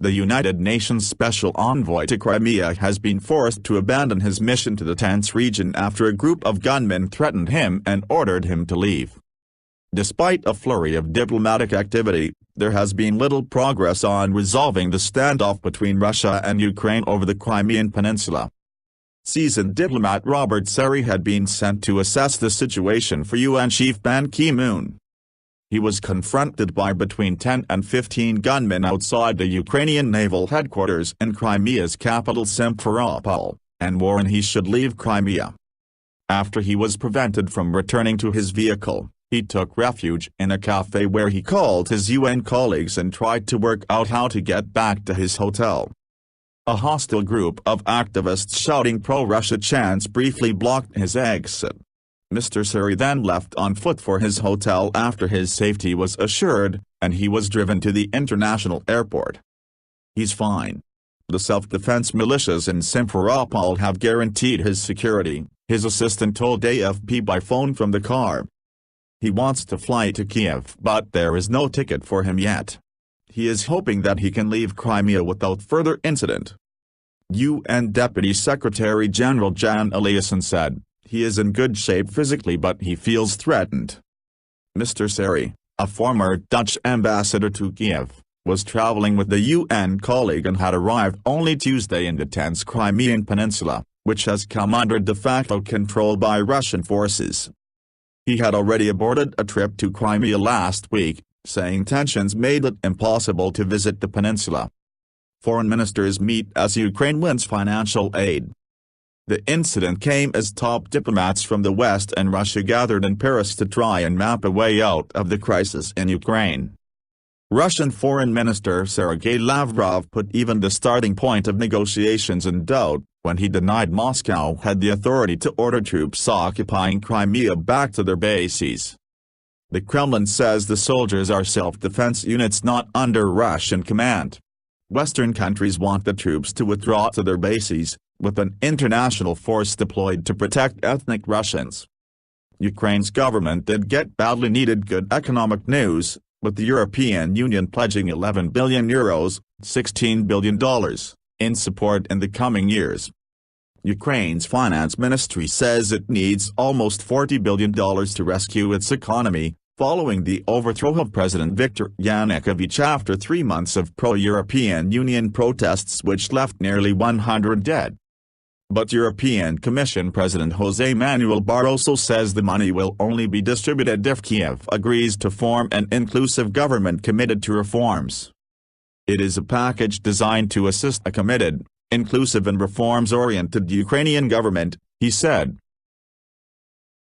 the United Nations Special Envoy to Crimea has been forced to abandon his mission to the tense region after a group of gunmen threatened him and ordered him to leave. Despite a flurry of diplomatic activity, there has been little progress on resolving the standoff between Russia and Ukraine over the Crimean peninsula. Seasoned diplomat Robert Serry had been sent to assess the situation for UN Chief Ban Ki-moon. He was confronted by between 10 and 15 gunmen outside the Ukrainian naval headquarters in Crimea's capital Simferopol, and warned he should leave Crimea. After he was prevented from returning to his vehicle, he took refuge in a café where he called his UN colleagues and tried to work out how to get back to his hotel. A hostile group of activists shouting pro-Russia chants briefly blocked his exit. Mr. Serry then left on foot for his hotel after his safety was assured, and he was driven to the international airport. He's fine. The self-defense militias in Simferopol have guaranteed his security, his assistant told AFP by phone from the car. He wants to fly to Kiev but there is no ticket for him yet. He is hoping that he can leave Crimea without further incident. UN Deputy Secretary General Jan Eliasson said, he is in good shape physically but he feels threatened. Mr. Serry, a former Dutch ambassador to Kiev, was traveling with the UN colleague and had arrived only Tuesday in the tense Crimean peninsula, which has come under de facto control by Russian forces. He had already aborted a trip to Crimea last week, saying tensions made it impossible to visit the peninsula. Foreign ministers meet as Ukraine wins financial aid. The incident came as top diplomats from the West and Russia gathered in Paris to try and map a way out of the crisis in Ukraine. Russian Foreign Minister Sergei Lavrov put even the starting point of negotiations in doubt, when he denied Moscow had the authority to order troops occupying Crimea back to their bases. The Kremlin says the soldiers are self-defense units not under Russian command. Western countries want the troops to withdraw to their bases, with an international force deployed to protect ethnic Russians. Ukraine's government did get badly needed good economic news, with the European Union pledging €11 billion, $16 billion, in support in the coming years. Ukraine's finance ministry says it needs almost $40 billion to rescue its economy, following the overthrow of President Viktor Yanukovych after 3 months of pro-European Union protests which left nearly 100 dead. But European Commission President Jose Manuel Barroso says the money will only be distributed if Kiev agrees to form an inclusive government committed to reforms. It is a package designed to assist a committed, inclusive and reforms-oriented Ukrainian government, he said.